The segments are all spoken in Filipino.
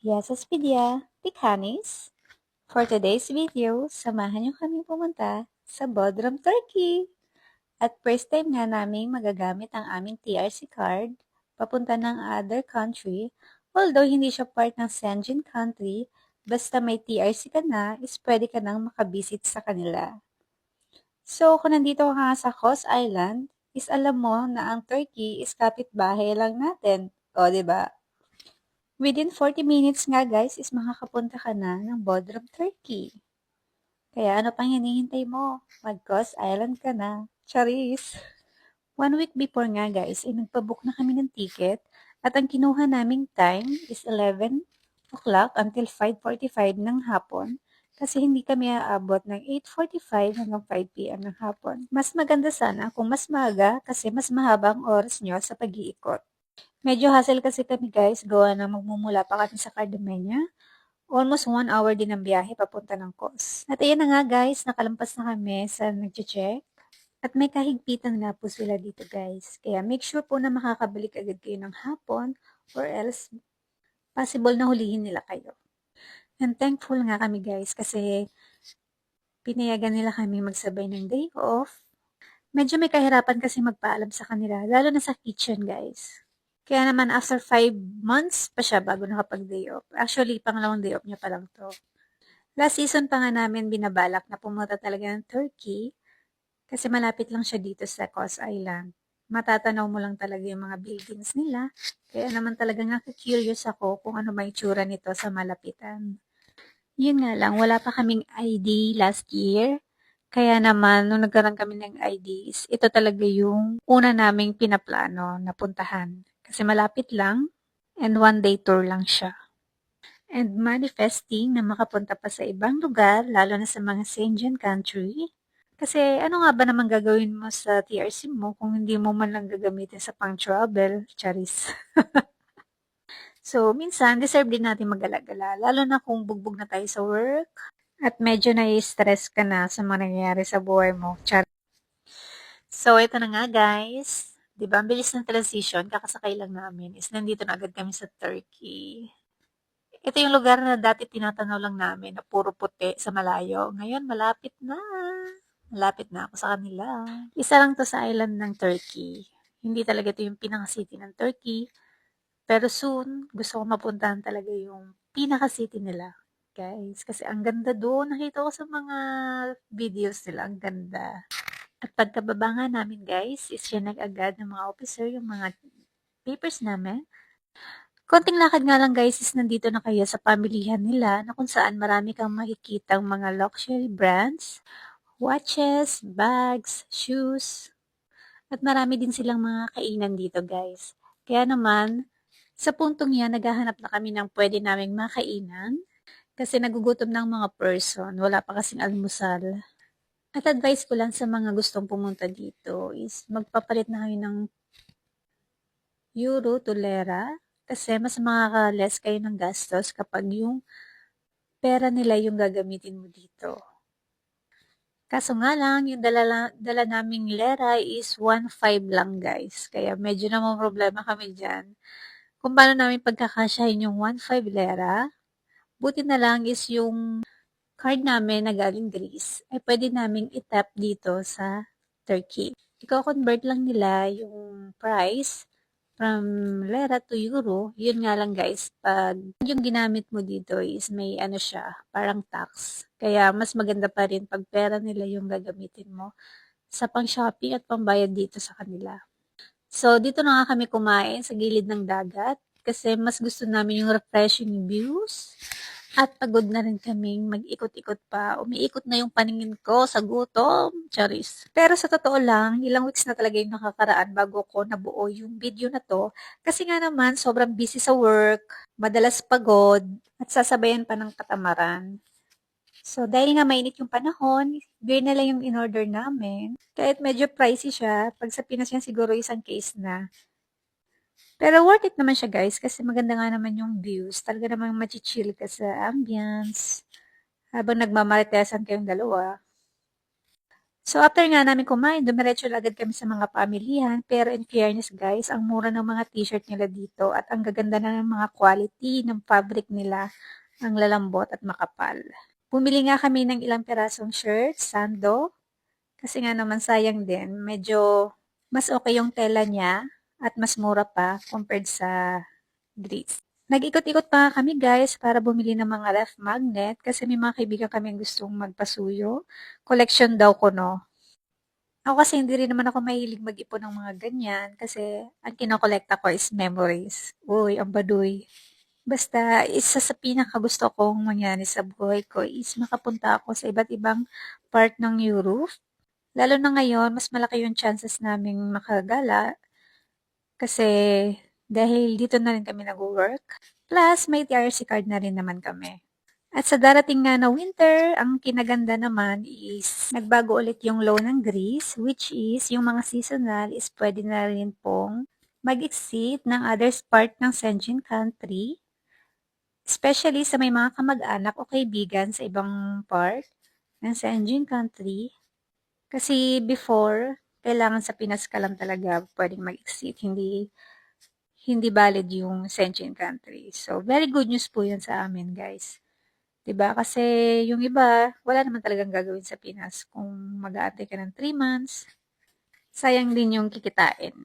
Yes, Aspedia, Pikhanis. For today's video, samahan niyo kami pumunta sa Bodrum, Turkey. At first time nga namin magagamit ang aming TRC card papunta ng other country. Although hindi siya part ng Schengen country, basta may TRC ka na, is pwede ka nang makabisit sa kanila. So, kung nandito ka nga sa Kos Island, is alam mo na ang Turkey is kapitbahay lang natin. O, diba? Within 40 minutes nga guys is makakapunta ka na ng Bodrum, Turkey. Kaya ano pang hinihintay mo? Mag-Kos Island ka na. Charis! 1 week before nga guys, ay nagpabook na kami ng ticket at ang kinuha naming time is 11 o'clock until 5:45 ng hapon kasi hindi kami aabot ng 8:45 hanggang 5 p.m. ng hapon. Mas maganda sana kung mas maaga kasi mas mahaba ang oras nyo sa pag-iikot. Medyo hassle kasi kami guys, gawa na magmumula pa kami sa Cardamena. Almost 1 hour din ang biyahe papunta ng Kos. At ayan na nga guys, nakalampas na kami sa nag-check. At may kahigpitan nga po sila dito guys. Kaya make sure po na makakabalik agad kayo ng hapon or else possible na hulihin nila kayo. And thankful nga kami guys kasi pinayagan nila kami magsabay ng day off. Medyo may kahirapan kasi magpaalam sa kanila, lalo na sa kitchen guys. Kaya naman after 5 months pa siya bago nakapag-day off. Actually, pangalawang day off niya pa lang to. Last season pa nga namin binabalak na pumunta talaga ng Turkey kasi malapit lang siya dito sa Kos Island. Matatanaw mo lang talaga yung mga buildings nila. Kaya naman talagang nakaka-curious ako kung ano may itsura nito sa malapitan. Yun nga lang, wala pa kaming ID last year. Kaya naman, nung nagkaroon kami ng IDs, ito talaga yung una naming pinaplano na puntahan. Kasi malapit lang and 1 day tour lang siya. And manifesting na makapunta pa sa ibang lugar, lalo na sa mga Schengen country. Kasi ano nga ba naman gagawin mo sa TRC mo kung hindi mo man lang gagamitin sa pang-travel, charis. So, minsan, deserve din natin mag-alala, lalo na kung bugbog na tayo sa work at medyo nai-stress ka na sa mga nangyayari sa buhay mo, charis. So, ito na nga guys. Diba, ang bilis ng transition, kakasakay lang namin, is nandito na agad kami sa Turkey. Ito yung lugar na dati tinatanaw lang namin na puro puti sa malayo. Ngayon, malapit na. Malapit na ako sa kanila. Isa lang to sa island ng Turkey. Hindi talaga ito yung pinaka-city ng Turkey. Pero soon, gusto ko mapuntahan talaga yung pinaka-city nila. Guys, kasi ang ganda doon. Nakita ko sa mga videos nila. Ang ganda. At pagkababa nga namin guys, is yan agad ng mga officer, yung mga papers namin. Konting lakad nga lang guys is nandito na kayo sa pamilihan nila na kung saan marami kang makikitang mga luxury brands, watches, bags, shoes, at marami din silang mga kainan dito guys. Kaya naman, sa puntong yan, naghahanap na kami ng pwede naming makainan kasi nagugutom ng mga person, wala pa kasing almusal. At advice ko lang sa mga gustong pumunta dito is magpapalit na kayo ng euro to lira kasi mas makaka-less kayo ng gastos kapag yung pera nila yung gagamitin mo dito. Kaso nga lang, yung dala naming lira is 1.5 lang guys. Kaya medyo namang problema kami dyan. Kung paano namin pagkakasyahin yung 1.5 lira, buti na lang is yung card namin na galing Greece ay pwede naming itap dito sa Turkey. Iko-convert lang nila yung price from lira to euro. Yun nga lang guys, pag yung ginamit mo dito is may ano siya, parang tax. Kaya mas maganda pa rin pag pera nila yung gagamitin mo sa pang-shopping at pambayad dito sa kanila. So, dito na nga kami kumain sa gilid ng dagat kasi mas gusto namin yung refreshing views. At pagod na rin kaming mag-ikot-ikot pa. Umiikot na yung paningin ko sa gutom. Charis. Pero sa totoo lang, ilang weeks na talaga yung nakakaraan bago ko nabuo yung video na to. Kasi nga naman, sobrang busy sa work, madalas pagod, at sasabayan pa ng katamaran. So, dahil nga mainit yung panahon, beer na lang yung in-order namin. Kahit medyo pricey siya, pag sa Pinas yan siguro isang case na. Pero worth it naman siya guys kasi maganda nga naman yung views. Talaga namang machichill ka sa ambience habang nagmamaritesan kayong dalawa. So, after nga namin kumain, dumiretso na agad kami sa mga pamilihan. Pero in fairness guys, ang mura ng mga t-shirt nila dito at ang gaganda na ng mga quality ng fabric nila. Ang lalambot at makapal. Bumili nga kami ng ilang pirasong shirt, sando. Kasi nga naman sayang din. Medyo mas okay yung tela niya at mas mura pa compared sa Greece. Nag-ikot-ikot pa nga kami guys para bumili ng mga ref magnet kasi may mga kaibigan kami gustong magpasuyo. Collection daw ko, no? Ako kasi hindi rin naman ako mahilig mag-ipon ng mga ganyan kasi ang kinokolekta ko is memories. Uy, ang baduy. Basta isa sa pinakagusto kong mangyari sa buhay ko is makapunta ako sa iba't ibang part ng Europe. Lalo na ngayon, mas malaki yung chances naming makagala kasi dahil dito na rin kami nag-work. Plus, may TRC card na rin naman kami. At sa darating nga na winter, ang kinaganda naman is nagbago ulit yung law ng Greece, which is yung mga seasonal is pwede na rin pong mag-exit ng others part ng Schengen country, especially sa may mga kamag-anak o kaibigan sa ibang part ng Schengen country. Kasi before, kailangan sa Pinas ka lang talaga pwedeng mag-exit, hindi valid yung Schengen country. So, very good news po yun sa amin, guys. 'Di ba? Kasi yung iba, wala naman talagang gagawin sa Pinas. Kung mag-aantay ka ng 3 months, sayang din yung kikitain.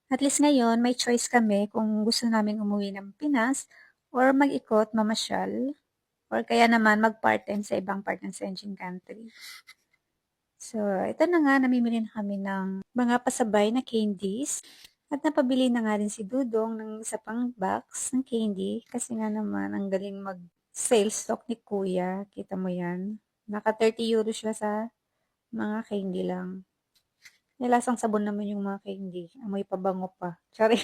At least ngayon, may choice kami kung gusto naming umuwi ng Pinas or mag-ikot, mamasyal, or kaya naman mag-part-time sa ibang part ng Senjin country. So, ito na nga, namimili na kami ng mga pasabay na candies. At napabili na nga rin si Dudong ng isa pang box ng candy kasi nga naman ang galing mag-sales stock ni Kuya. Kita mo yan. Naka 30 euro siya sa mga candy lang. May lasang sabon naman yung mga candy. Amoy pabango pa. Sorry.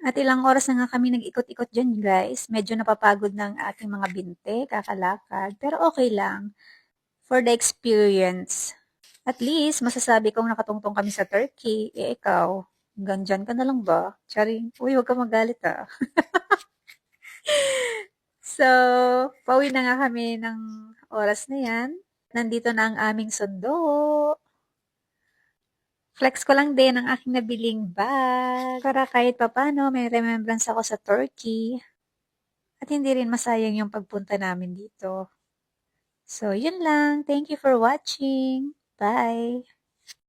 At ilang oras na nga kami nag-ikot-ikot dyan guys. Medyo napapagod ng ating mga binte, kakalakad. Pero okay lang. For the experience. At least, masasabi kong nakatungtong kami sa Turkey. Eh, ikaw, hanggang dyan ka na lang ba? Charing, uy, huwag ka magalit ah. So, pauwi na nga kami ng oras na yan. Nandito na ang aming sundo. Flex ko lang din ang aking nabiling bag. Para kahit papano, may remembrance ako sa Turkey. At hindi rin masayang yung pagpunta namin dito. So, yun lang. Thank you for watching. Bye!